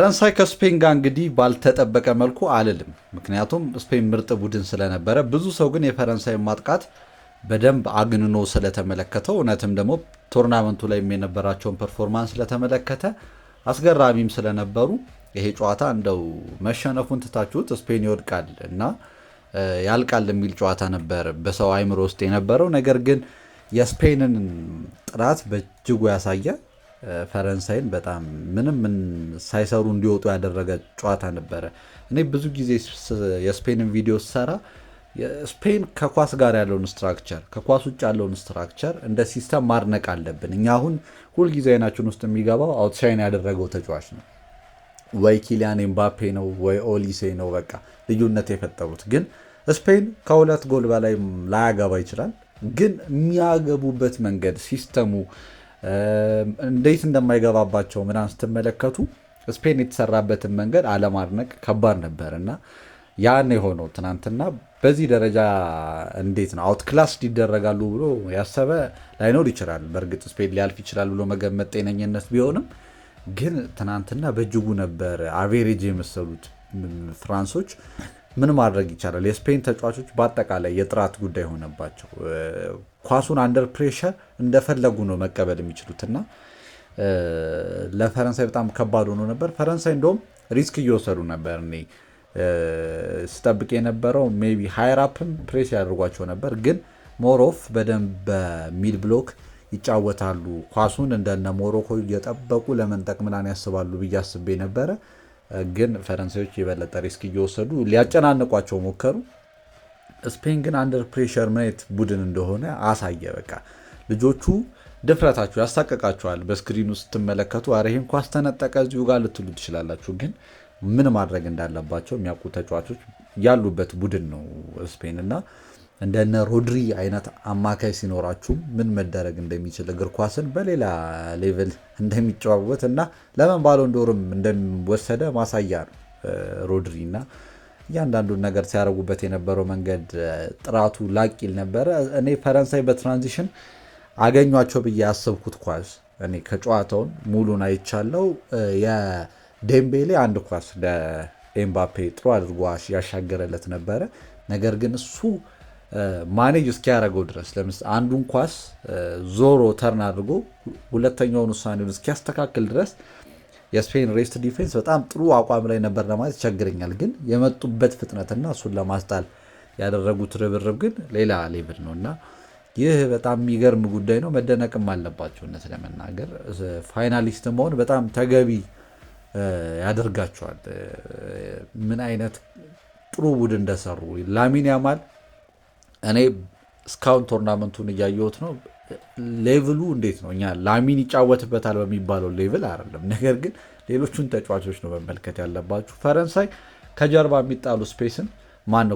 ፈረንሳይ ከስፔን ጋር እንግዲህ ባልተጠበቀ መልኩ አልልም፣ ምክንያቱም ስፔን ምርጥ ቡድን ስለነበረ። ብዙ ሰው ግን የፈረንሳይ ማጥቃት በደንብ አግንኖ ስለተመለከተው እውነትም ደግሞ ቶርናመንቱ ላይ የነበራቸውን ፐርፎርማንስ ስለተመለከተ አስገራሚም ስለነበሩ ይሄ ጨዋታ እንደው መሸነፉን ትታችሁት ስፔን ይወድቃል እና ያልቃል የሚል ጨዋታ ነበር በሰው አይምሮ ውስጥ የነበረው። ነገር ግን የስፔንን ጥራት በእጅጉ ያሳየ ፈረንሳይን በጣም ምንም ሳይሰሩ እንዲወጡ ያደረገ ጨዋታ ነበረ። እኔ ብዙ ጊዜ የስፔንን ቪዲዮ ሰራ ስፔን ከኳስ ጋር ያለውን ስትራክቸር ከኳስ ውጭ ያለውን ስትራክቸር እንደ ሲስተም ማድነቅ አለብን። እኛ አሁን ሁልጊዜ አይናችን ውስጥ የሚገባው አውትሻይን ያደረገው ተጫዋች ነው ወይ ኪሊያን ኤምባፔ ነው ወይ ኦሊሴ ነው፣ በቃ ልዩነት የፈጠሩት። ግን ስፔን ከሁለት ጎል በላይ ላያገባ ይችላል፣ ግን የሚያገቡበት መንገድ ሲስተሙ እንዴት እንደማይገባባቸው ምናምን ስትመለከቱ ስፔን የተሰራበትን መንገድ አለማድነቅ ከባድ ነበር እና ያን የሆነው ትናንትና በዚህ ደረጃ እንዴት ነው አውት ክላስ ይደረጋሉ ብሎ ያሰበ ላይኖር ይችላል። በእርግጥ ስፔን ሊያልፍ ይችላል ብሎ መገመት ጤነኝነት ቢሆንም ግን ትናንትና በእጅጉ ነበር አቬሬጅ የመሰሉት ፍራንሶች። ምን ማድረግ ይቻላል? የስፔን ተጫዋቾች በአጠቃላይ የጥራት ጉዳይ ሆነባቸው። ኳሱን አንደር ፕሬሸር እንደፈለጉ ነው መቀበል የሚችሉትና ለፈረንሳይ በጣም ከባድ ሆኖ ነበር። ፈረንሳይ እንደውም ሪስክ እየወሰዱ ነበር። እኔ ስጠብቅ የነበረው ሜይ ቢ ሃይራፕም ፕሬስ ያደርጓቸው ነበር፣ ግን ሞሮፍ በደንብ በሚድ ብሎክ ይጫወታሉ። ኳሱን እንደነ ሞሮኮ እየጠበቁ ለመንጠቅ ምናምን ያስባሉ ብዬ አስቤ ነበረ። ግን ፈረንሳዮች የበለጠ ሪስክ እየወሰዱ ሊያጨናንቋቸው ሞከሩ። ስፔን ግን አንደር ፕሬሸር ምን አይነት ቡድን እንደሆነ አሳየ። በቃ ልጆቹ ድፍረታቸው ያሳቀቃቸዋል። በስክሪኑ ስትመለከቱ አረ ይሄን ኳስ ተነጠቀ እዚሁ ጋር ልትሉ ትችላላችሁ፣ ግን ምን ማድረግ እንዳለባቸው የሚያውቁ ተጫዋቾች ያሉበት ቡድን ነው ስፔን እና እንደነ ሮድሪ አይነት አማካይ ሲኖራችሁ ምን መደረግ እንደሚችል እግር ኳስን በሌላ ሌቭል እንደሚጨዋወት እና ለምን ባሎን ዶርም እንደሚወሰደ ማሳያ ነው ሮድሪ እና እያንዳንዱን ነገር ሲያደርጉበት የነበረው መንገድ ጥራቱ ላቅ ይል ነበረ። እኔ ፈረንሳይ በትራንዚሽን አገኟቸው ብዬ ያሰብኩት ኳስ እኔ ከጨዋታውን ሙሉን አይቻለው። የዴምቤሌ አንድ ኳስ ለኤምባፔ ጥሩ አድርጎ ያሻገረለት ነበረ። ነገር ግን እሱ ማኔጅ እስኪያደርገው ድረስ ለምሳሌ አንዱን ኳስ ዞሮ ተርን አድርጎ ሁለተኛውን ውሳኔውን እስኪያስተካክል ድረስ የስፔን ሬስት ዲፌንስ በጣም ጥሩ አቋም ላይ ነበር ለማለት ይቸግረኛል። ግን የመጡበት ፍጥነትና እሱን ለማስጣል ያደረጉት ርብርብ ግን ሌላ ሌቭል ነው እና ይህ በጣም የሚገርም ጉዳይ ነው። መደነቅም አለባቸው። እውነት ለመናገር ፋይናሊስት መሆን በጣም ተገቢ ያደርጋቸዋል። ምን አይነት ጥሩ ቡድን እንደሰሩ ላሚን ያማል እኔ እስካሁን ቶርናመንቱን እያየሁት ነው። ሌቭሉ እንዴት ነው? እኛ ላሚን ይጫወትበታል በሚባለው ሌቭል አይደለም። ነገር ግን ሌሎቹን ተጫዋቾች ነው መመልከት ያለባችሁ። ፈረንሳይ ከጀርባ የሚጣሉ ስፔስን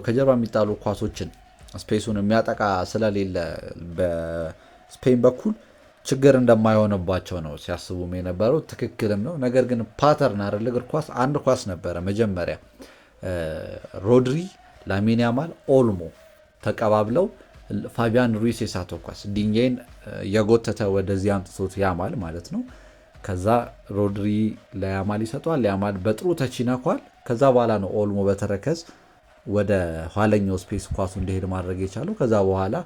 ከጀርባ የሚጣሉ ኳሶችን ስፔሱን የሚያጠቃ ስለሌለ በስፔን በኩል ችግር እንደማይሆንባቸው ነው ሲያስቡም የነበረው። ትክክልም ነው። ነገር ግን ፓተርን አይደል እግር ኳስ አንድ ኳስ ነበረ መጀመሪያ ሮድሪ፣ ላሚን ያማል፣ ኦልሞ ተቀባብለው ፋቢያን ሩይስ የሳተው ኳስ ዲኜን የጎተተ ወደዚህ አምጥቶት ያማል ማለት ነው። ከዛ ሮድሪ ለያማል ይሰጠዋል። ያማል በጥሩ ተች ይነኳል። ከዛ በኋላ ነው ኦልሞ በተረከዝ ወደ ኋለኛው ስፔስ ኳሱ እንዲሄድ ማድረግ የቻለው። ከዛ በኋላ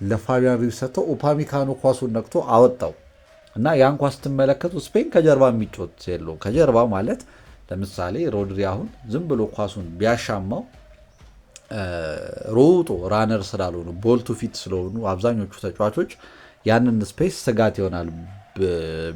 ለፋቢያን ሩይስ ሰጥተው ኡፓሚካኖ ኳሱን ነክቶ አወጣው እና ያን ኳስ ስትመለከቱ ስፔን ከጀርባ የሚጮት የለውም። ከጀርባ ማለት ለምሳሌ ሮድሪ አሁን ዝም ብሎ ኳሱን ቢያሻማው ሮጦ ራነር ስላልሆኑ ቦልቱ ፊት ስለሆኑ አብዛኞቹ ተጫዋቾች ያንን ስፔስ ስጋት ይሆናል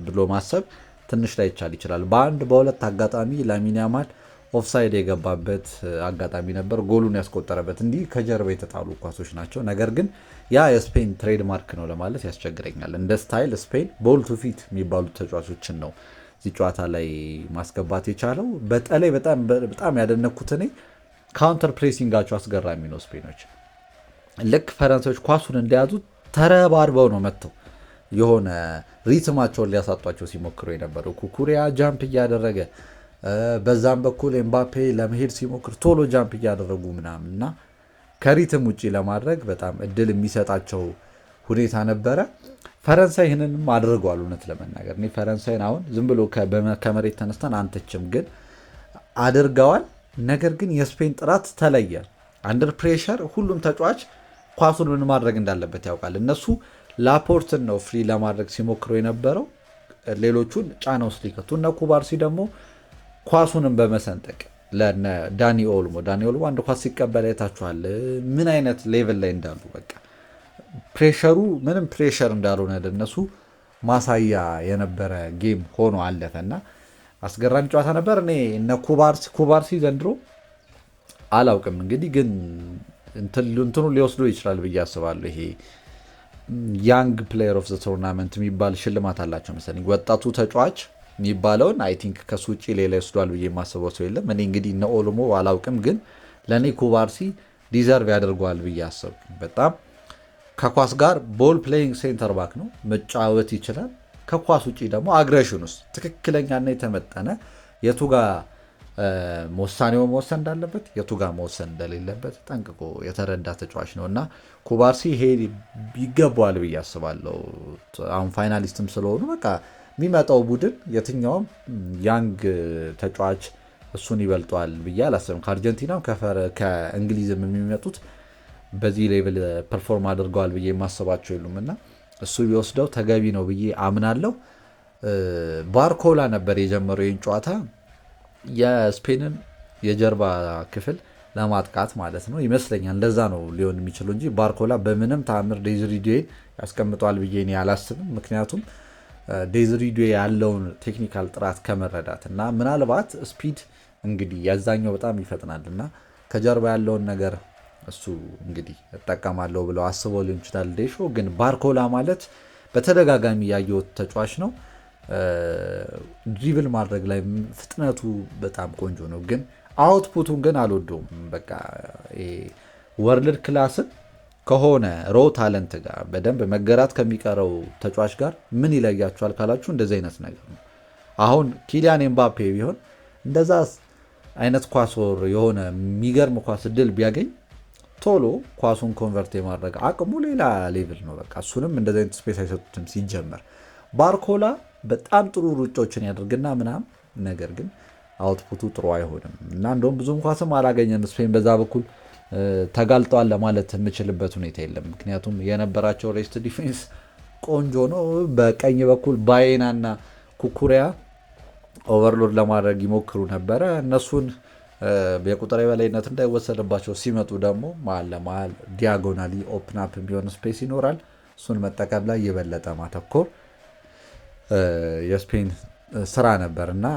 ብሎ ማሰብ ትንሽ ላይ ይችላል። በሁለት አጋጣሚ ላሚን ያማል ኦፍሳይድ የገባበት አጋጣሚ ነበር፣ ጎሉን ያስቆጠረበት። እንዲህ ከጀርባ የተጣሉ ኳሶች ናቸው። ነገር ግን ያ የስፔን ትሬድማርክ ነው ለማለት ያስቸግረኛል። እንደ ስታይል ስፔን ቦልቱ ፊት የሚባሉ ተጫዋቾችን ነው እዚህ ጨዋታ ላይ ማስገባት የቻለው። በተለይ በጣም ያደነኩት እኔ ካውንተር ፕሬሲንጋቸው አስገራሚ ነው። ስፔኖች ልክ ፈረንሳዮች ኳሱን እንደያዙ ተረባርበው ነው መጥተው የሆነ ሪትማቸውን ሊያሳጧቸው ሲሞክሩ የነበረው። ኩኩሪያ ጃምፕ እያደረገ በዛም በኩል ኤምባፔ ለመሄድ ሲሞክር ቶሎ ጃምፕ እያደረጉ ምናምን እና ከሪትም ውጭ ለማድረግ በጣም እድል የሚሰጣቸው ሁኔታ ነበረ። ፈረንሳይ ይህንንም አድርጓል። እውነት ለመናገር እኔ ፈረንሳይን አሁን ዝም ብሎ ከመሬት ተነስተን አንተችም፣ ግን አድርገዋል። ነገር ግን የስፔን ጥራት ተለየ። አንደር ፕሬሸር ሁሉም ተጫዋች ኳሱን ምን ማድረግ እንዳለበት ያውቃል። እነሱ ላፖርትን ነው ፍሪ ለማድረግ ሲሞክሩ የነበረው፣ ሌሎቹን ጫና ውስጥ ሊከቱ። እነ ኩባርሲ ደግሞ ኳሱንም በመሰንጠቅ ዳኒ ኦልሞ አንድ ኳስ ሲቀበል አይታችኋል ምን አይነት ሌቭል ላይ እንዳሉ። በቃ ፕሬሸሩ ምንም ፕሬሸር እንዳልሆነ ለነሱ ማሳያ የነበረ ጌም ሆኖ አለፈ እና አስገራሚ ጨዋታ ነበር። እኔ እነ ኩባርሲ ዘንድሮ አላውቅም እንግዲህ ግን እንትኑ ሊወስዶ ይችላል ብዬ አስባለሁ። ይሄ ያንግ ፕሌየር ኦፍ ዘ ቶርናመንት የሚባል ሽልማት አላቸው መሰለኝ። ወጣቱ ተጫዋች የሚባለውን አይ ቲንክ ከሱ ውጭ ሌላ ይወስዷል ብዬ የማስበው ሰው የለም። እኔ እንግዲህ እነ ኦልሞ አላውቅም፣ ግን ለእኔ ኩባርሲ ዲዘርቭ ያደርገዋል ብዬ አሰብኩ። በጣም ከኳስ ጋር ቦል ፕሌይንግ ሴንተር ባክ ነው፣ መጫወት ይችላል። ከኳስ ውጭ ደግሞ አግሬሽን ውስጥ ትክክለኛና የተመጠነ የቱ ጋር ውሳኔው መወሰን እንዳለበት የቱ ጋር መወሰን እንደሌለበት ጠንቅቆ የተረዳ ተጫዋች ነው እና ኩባርሲ ይሄ ይገባዋል ብዬ አስባለሁ። አሁን ፋይናሊስትም ስለሆኑ በቃ የሚመጣው ቡድን የትኛውም ያንግ ተጫዋች እሱን ይበልጧል ብዬ አላስብም። ከአርጀንቲናም ከእንግሊዝም የሚመጡት በዚህ ሌቭል ፐርፎርም አድርገዋል ብዬ የማስባቸው የሉም እና እሱ ቢወስደው ተገቢ ነው ብዬ አምናለሁ። ባርኮላ ነበር የጀመረው ይህን ጨዋታ የስፔንን የጀርባ ክፍል ለማጥቃት ማለት ነው ይመስለኛል። እንደዛ ነው ሊሆን የሚችለው እንጂ ባርኮላ በምንም ተአምር ዴዝሪ ዱዌን ያስቀምጠዋል ብዬ እኔ አላስብም። ምክንያቱም ዴዝሪ ዱዌ ያለውን ቴክኒካል ጥራት ከመረዳት እና ምናልባት ስፒድ እንግዲህ ያዛኛው በጣም ይፈጥናል እና ከጀርባ ያለውን ነገር እሱ እንግዲህ እጠቀማለሁ ብለው አስበው ሊሆን ይችላል። ዴሾ ግን ባርኮላ ማለት በተደጋጋሚ ያየሁት ተጫዋች ነው። ድሪብል ማድረግ ላይ ፍጥነቱ በጣም ቆንጆ ነው፣ ግን አውትፑቱን ግን አልወደውም። በቃ ወርልድ ክላስን ከሆነ ሮ ታለንት ጋር በደንብ መገራት ከሚቀረው ተጫዋች ጋር ምን ይለያቸዋል ካላችሁ እንደዚህ አይነት ነገር ነው። አሁን ኪሊያን ኤምባፔ ቢሆን እንደዛ አይነት ኳስ ወር የሆነ የሚገርም ኳስ እድል ቢያገኝ ቶሎ ኳሱን ኮንቨርት የማድረግ አቅሙ ሌላ ሌቭል ነው። በቃ እሱንም እንደዚህ አይነት ስፔስ አይሰጡትም ሲጀመር። ባርኮላ በጣም ጥሩ ሩጮችን ያደርግና ምናም፣ ነገር ግን አውትፑቱ ጥሩ አይሆንም እና እንደውም ብዙም ኳስም አላገኘም። ስፔን በዛ በኩል ተጋልጠዋል ለማለት የምችልበት ሁኔታ የለም። ምክንያቱም የነበራቸው ሬስት ዲፌንስ ቆንጆ ነው። በቀኝ በኩል ባዬና እና ኩኩሪያ ኦቨርሎድ ለማድረግ ይሞክሩ ነበረ። እነሱን የቁጥር የበላይነት እንዳይወሰድባቸው ሲመጡ ደግሞ መሀል ለመሀል ዲያጎናሊ ኦፕን አፕ ቢሆን ስፔስ ይኖራል። እሱን መጠቀም ላይ የበለጠ ማተኮር የስፔን ስራ ነበር እና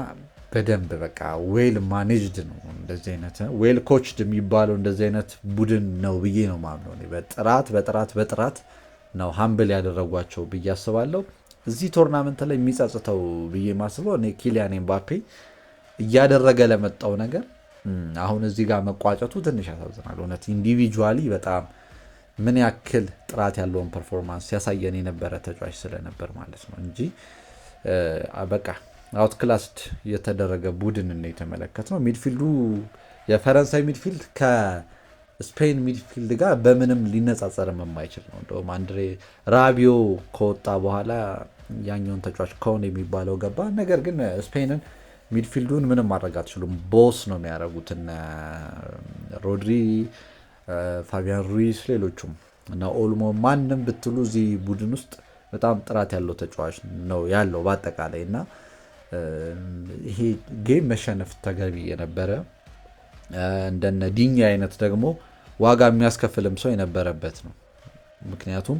በደንብ በቃ ዌል ማኔጅድ ነው። እንደዚህ አይነት ዌል ኮችድ የሚባለው እንደዚህ አይነት ቡድን ነው ብዬ ነው ማምነው። በጥራት ነው ሀምብል ያደረጓቸው ብዬ አስባለሁ። እዚህ ቶርናመንት ላይ የሚጸጽተው ብዬ ማስበው እኔ ኪሊያን ኤምባፔ እያደረገ ለመጣው ነገር አሁን እዚህ ጋር መቋጨቱ ትንሽ ያሳዝናል። እውነት ኢንዲቪጁዋሊ በጣም ምን ያክል ጥራት ያለውን ፐርፎርማንስ ያሳየን የነበረ ተጫዋች ስለነበር ማለት ነው እንጂ በቃ አውት ክላስድ የተደረገ ቡድን ነው የተመለከትነው። ሚድፊልዱ የፈረንሳይ ሚድፊልድ ከስፔን ሚድፊልድ ጋር በምንም ሊነጻጸርም የማይችል ነው። እንደውም አንድሬ ራቢዮ ከወጣ በኋላ ያኛውን ተጫዋች ከሆነ የሚባለው ገባ። ነገር ግን ስፔንን ሚድፊልዱን ምንም ማድረግ አትችሉም። ቦስ ነው የሚያደርጉት እነ ሮድሪ፣ ፋቢያን ሩይስ፣ ሌሎቹም እና ኦልሞ ማንም ብትሉ እዚህ ቡድን ውስጥ በጣም ጥራት ያለው ተጫዋች ነው ያለው በአጠቃላይ እና ይሄ ጌም መሸነፍ ተገቢ የነበረ እንደነ ዲኛ አይነት ደግሞ ዋጋ የሚያስከፍልም ሰው የነበረበት ነው። ምክንያቱም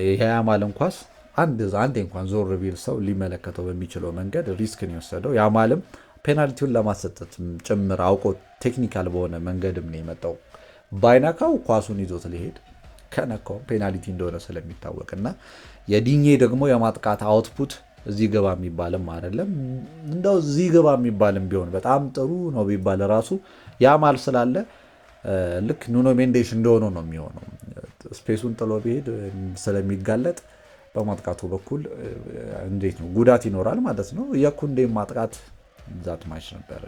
የያማልን ኳስ አንዴ እንኳን ዞር ቢል ሰው ሊመለከተው በሚችለው መንገድ ሪስክን የወሰደው ያማልም ፔናልቲውን ለማሰጠት ጭምር አውቆ ቴክኒካል በሆነ መንገድም ነው የመጣው። ባይነካው ኳሱን ይዞት ሊሄድ ከነካው ፔናልቲ እንደሆነ ስለሚታወቅ እና የዲኜ ደግሞ የማጥቃት አውትፑት እዚህ ገባ የሚባልም አይደለም። እንደው እዚህ ገባ የሚባልም ቢሆን በጣም ጥሩ ነው ቢባል ራሱ ያማል ስላለ ልክ ኑኖ ሜንዴሽ እንደሆነ ነው የሚሆነው። ስፔሱን ጥሎ ቢሄድ ስለሚጋለጥ በማጥቃቱ በኩል እንዴት ነው ጉዳት ይኖራል ማለት ነው። የኩንዴ ማጥቃት ዛት ማች ነበር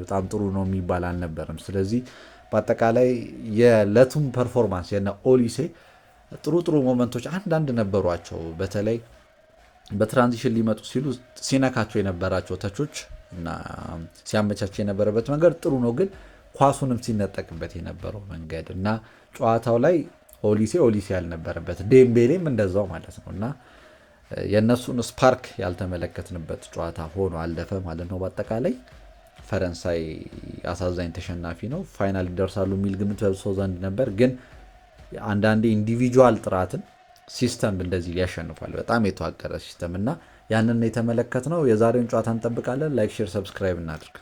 በጣም ጥሩ ነው የሚባል አልነበረም። ስለዚህ በአጠቃላይ የዕለቱን ፐርፎርማንስ የነ ኦሊሴ ጥሩ ሞመንቶች አንዳንድ ነበሯቸው። በተለይ በትራንዚሽን ሊመጡ ሲሉ ሲነካቸው የነበራቸው ተቾች እና ሲያመቻቸው የነበረበት መንገድ ጥሩ ነው። ግን ኳሱንም ሲነጠቅበት የነበረው መንገድ እና ጨዋታው ላይ ኦሊሴ ያልነበረበት ዴምቤሌም እንደዛው ማለት ነው እና የእነሱን ስፓርክ ያልተመለከትንበት ጨዋታ ሆኖ አለፈ ማለት ነው። በአጠቃላይ ፈረንሳይ አሳዛኝ ተሸናፊ ነው። ፋይናል ይደርሳሉ የሚል ግምት በብዙ ዘንድ ነበር። ግን አንዳንዴ ኢንዲቪጁዋል ጥራትን ሲስተም እንደዚህ ሊያሸንፋል። በጣም የተዋቀረ ሲስተም እና ያንን የተመለከት ነው። የዛሬውን ጨዋታ እንጠብቃለን። ላይክ፣ ሼር፣ ሰብስክራይብ እናድርግ።